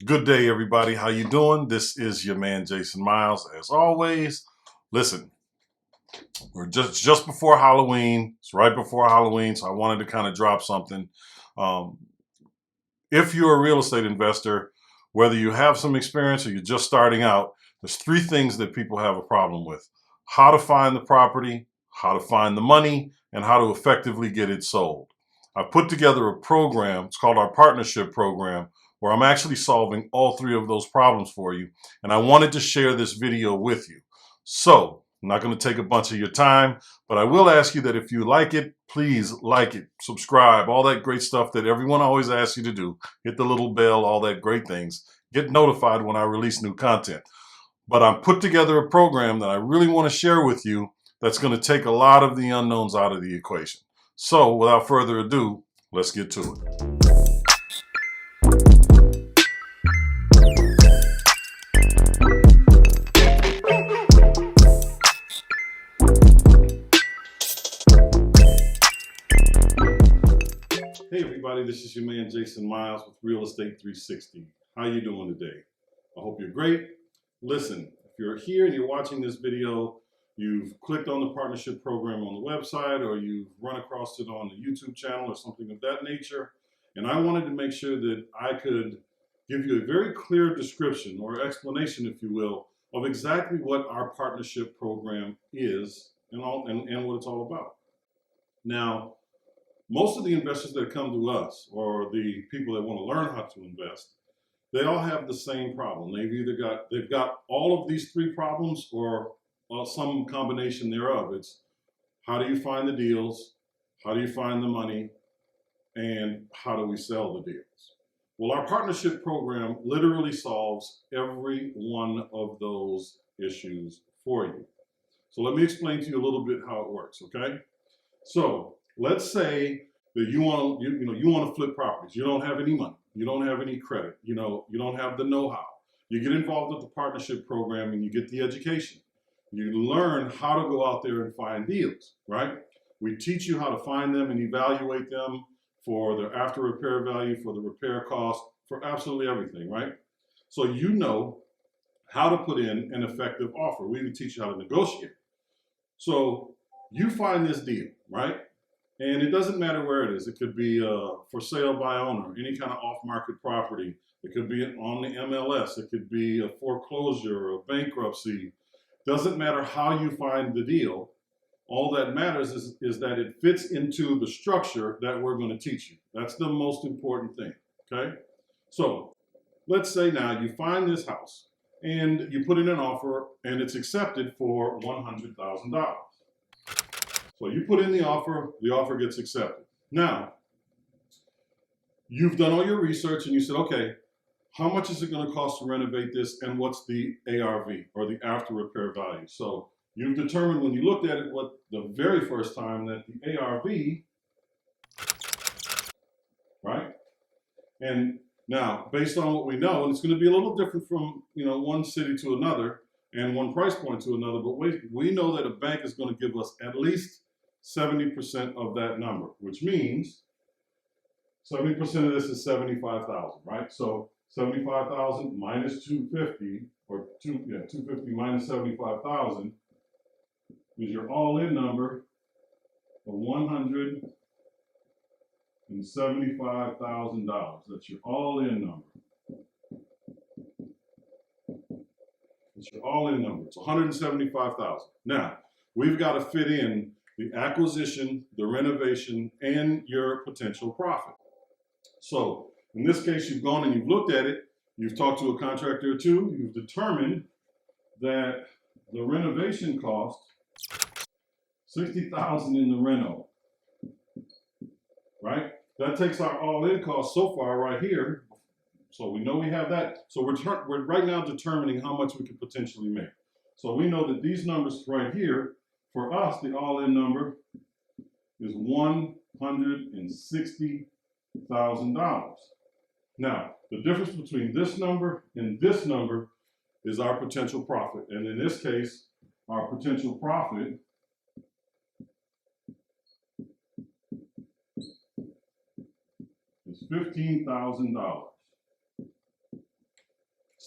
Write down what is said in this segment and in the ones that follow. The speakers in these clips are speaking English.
Good day, everybody. How you doing? This is your man, Jason Myles. As always, listen, we're just before Halloween. It's right before Halloween, so I wanted to kind of drop something. Um, if you're a real estate investor, whether you have some experience or you're just starting out, there's three things that people have a problem with: how to find the property, how to find the money, and how to effectively get it sold. I put together a program. It's called our partnership program, where I'm actually solving all three of those problems for you. And I wanted to share this video with you. So I'm not going to take a bunch of your time, but I will ask you that if you like it, please like it, subscribe, all that great stuff that everyone always asks you to do. Hit the little bell, all that great things. Get notified when I release new content. But I've put together a program that I really want to share with you that's going to take a lot of the unknowns out of the equation. So without further ado, let's get to it. Hey everybody, this is your man Jason Myles with Real Estate 360. How you doing today? I hope you're great. Listen, if you're here and you're watching this video, you've clicked on the partnership program on the website, or you've run across it on the YouTube channel or something of that nature, and I wanted to make sure that I could give you a very clear description or explanation, if you will, of exactly what our partnership program is and what it's all about. Now, most of the investors that come to us, or the people that want to learn how to invest, they all have the same problem. They've got all of these three problems, or some combination thereof. It's how do you find the deals, how do you find the money, and how do we sell the deals? Well, our partnership program literally solves every one of those issues for you. So let me explain to you a little bit how it works, okay? So let's say that you want to flip properties. You don't have any money. You don't have any credit. You don't have the know-how. You get involved with the partnership program and you get the education. You learn how to go out there and find deals, right? We teach you how to find them and evaluate them for their after repair value, for the repair cost, for absolutely everything, right? So you know how to put in an effective offer. We even teach you how to negotiate. So you find this deal, right? And it doesn't matter where it is. It could be for sale by owner, any kind of off-market property. It could be on the MLS. It could be a foreclosure or a bankruptcy. Doesn't matter how you find the deal. All that matters is that it fits into the structure that we're going to teach you. That's the most important thing, okay? So let's say now you find this house and you put in an offer and it's accepted for $100,000. So you put in the offer gets accepted. Now, you've done all your research and you said, okay, how much is it going to cost to renovate this, and what's the ARV, or the after repair value? So you've determined when you looked at it what the very first time that the ARV, right? And now, based on what we know, and it's going to be a little different from one city to another and one price point to another, but we know that a bank is going to give us at least 70% of that number, which means 70% of this is 75,000, right? So 75,000 minus 250, or 250 minus 75,000 is your all-in number of $175,000. That's your all-in number. It's your all-in number. It's 175,000. Now, we've got to fit in the acquisition, the renovation, and your potential profit. So in this case, you've gone and you've looked at it, you've talked to a contractor or two, you've determined that the renovation cost $60,000 in the reno, right? That takes our all-in cost so far right here. So we know we have that. So we're right now determining how much we could potentially make. So we know that these numbers right here, for us, the all-in number is $160,000. Now, the difference between this number and this number is our potential profit. And in this case, our potential profit is $15,000.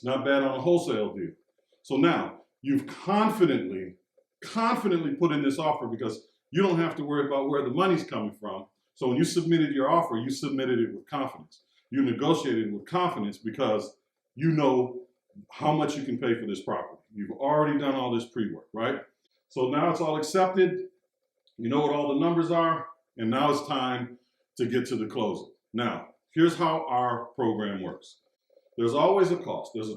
It's not bad on a wholesale deal. So now you've confidently put in this offer because you don't have to worry about where the money's coming from. So when you submitted your offer, you submitted it with confidence. You negotiated with confidence because you know how much you can pay for this property. You've already done all this pre-work, right? So now it's all accepted. You know what all the numbers are, and now it's time to get to the closing. Now, here's how our program works. There's always a cost. There's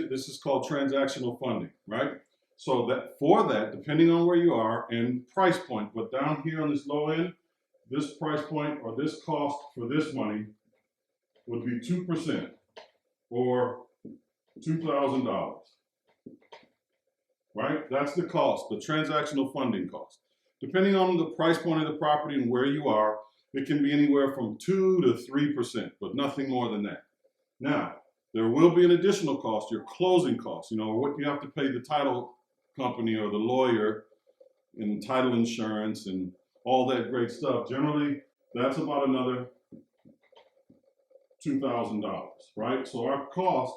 this is called transactional funding, right? So that depending on where you are and price point, but down here on this low end, this price point or this cost for this money would be 2% or $2,000, right? That's the cost, the transactional funding cost. Depending on the price point of the property and where you are, it can be anywhere from 2 to 3%, but nothing more than that. Now, there will be an additional cost, your closing costs, what you have to pay the title company or the lawyer and title insurance and all that great stuff. Generally, that's about another $2,000, right? So our cost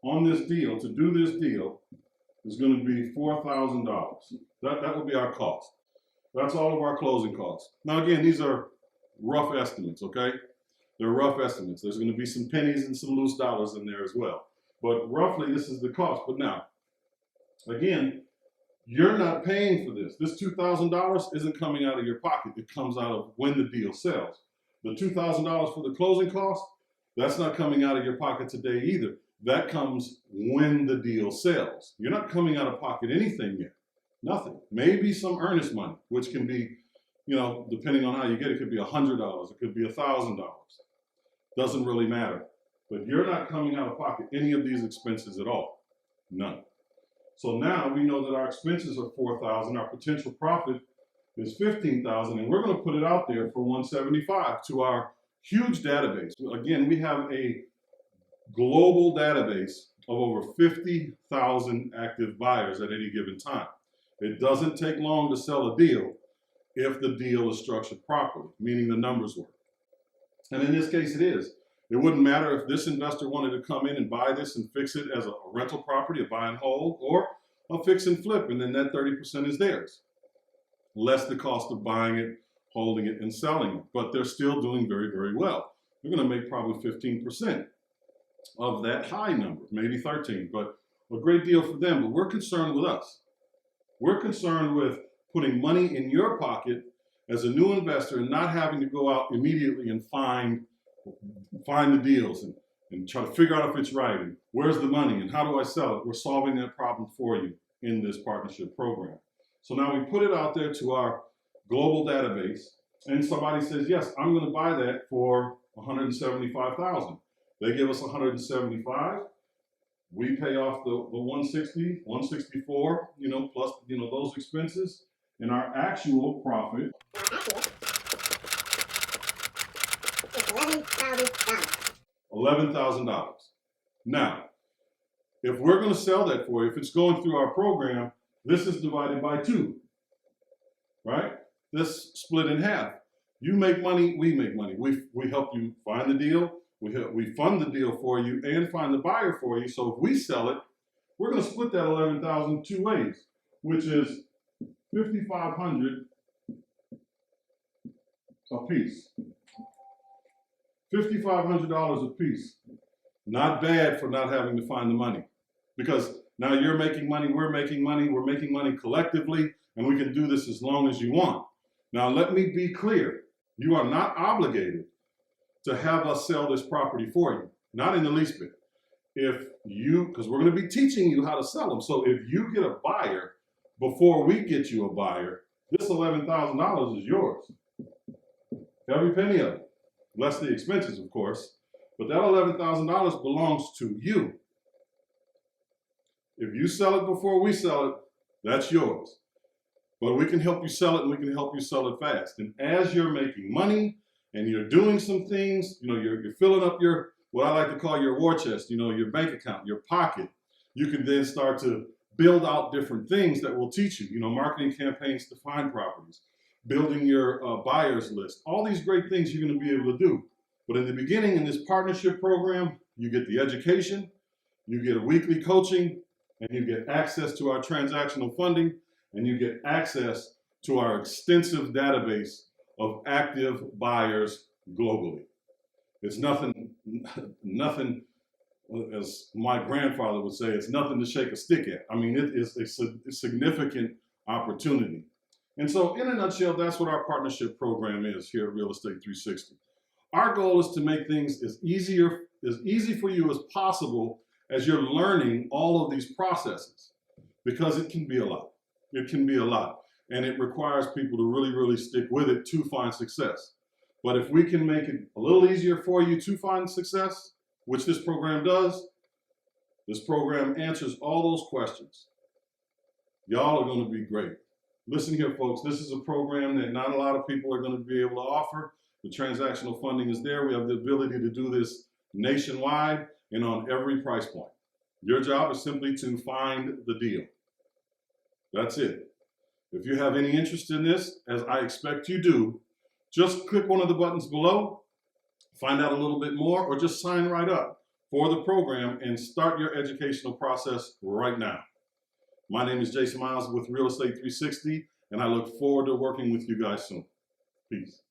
on this deal, to do this deal, is going to be $4,000. That would be our cost. That's all of our closing costs. Now again, these are rough estimates, okay? They're rough estimates. There's going to be some pennies and some loose dollars in there as well. But roughly, this is the cost. But now, again, you're not paying for this. This $2,000 isn't coming out of your pocket. It comes out of when the deal sells. The $2,000 for the closing cost, that's not coming out of your pocket today either. That comes when the deal sells. You're not coming out of pocket anything yet. Nothing. Maybe some earnest money, which can be, depending on how you get it, could be $100. It could be $1,000. Doesn't really matter. But you're not coming out of pocket any of these expenses at all. None. So now we know that our expenses are $4,000. Our potential profit is $15,000, and we're going to put it out there for $175 to our huge database. Again, we have a global database of over 50,000 active buyers at any given time. It doesn't take long to sell a deal if the deal is structured properly, meaning the numbers work. And in this case, it is. It wouldn't matter if this investor wanted to come in and buy this and fix it as a rental property, a buy and hold, or a fix and flip, and then that 30% is theirs. Less the cost of buying it, holding it, and selling it. But they're still doing very, very well. They're going to make probably 15% of that high number, maybe 13, but a great deal for them. But we're concerned with us. We're concerned with putting money in your pocket as a new investor and not having to go out immediately and find the deals and try to figure out if it's right and where's the money and how do I sell it. We're solving that problem for you in this partnership program. So now we put it out there to our global database, and somebody says, yes, I'm going to buy that for $175,000. They give us $175. We pay off the $160, $164, plus those expenses, and our actual profit $11,000. Now, if we're going to sell that for you, if it's going through our program, this is divided by 2, right? This split in half. You make money, we make money. We help you find the deal. We fund the deal for you and find the buyer for you. So if we sell it, we're going to split that $11,000 two ways, which is $5,500 a piece. $5,500 a piece. Not bad for not having to find the money, because now you're making money, we're making money collectively, and we can do this as long as you want. Now let me be clear. You are not obligated to have us sell this property for you. Not in the least bit. Because we're going to be teaching you how to sell them. So if you get a buyer before we get you a buyer, this $11,000 is yours. Every penny of it. Less the expenses, of course. But that $11,000 belongs to you. If you sell it before we sell it, that's yours. But we can help you sell it, and we can help you sell it fast. And as you're making money and you're doing some things, you're filling up what I like to call your war chest, your bank account, your pocket, you can then start to build out different things that will teach you, marketing campaigns to find properties, building your buyers list, all these great things you're going to be able to do. But in the beginning, in this partnership program, you get the education, You get weekly coaching, and you get access to our transactional funding, and you get access to our extensive database of active buyers globally. It's nothing, as my grandfather would say, it's nothing to shake a stick at. I mean, it is a significant opportunity. And so in a nutshell, that's what our partnership program is here at Real Estate 360. Our goal is to make things as easy for you as possible as you're learning all of these processes, because it can be a lot. It can be a lot. And it requires people to really, really stick with it to find success. But if we can make it a little easier for you to find success, which this program does, this program answers all those questions. Y'all are going to be great. Listen here, folks, this is a program that not a lot of people are going to be able to offer. The transactional funding is there. We have the ability to do this nationwide and on every price point. Your job is simply to find the deal. That's it. If you have any interest in this, as I expect you do, just click one of the buttons below, find out a little bit more, or just sign right up for the program and start your educational process right now. My name is Jason Myles with Real Estate 360, and I look forward to working with you guys soon. Peace.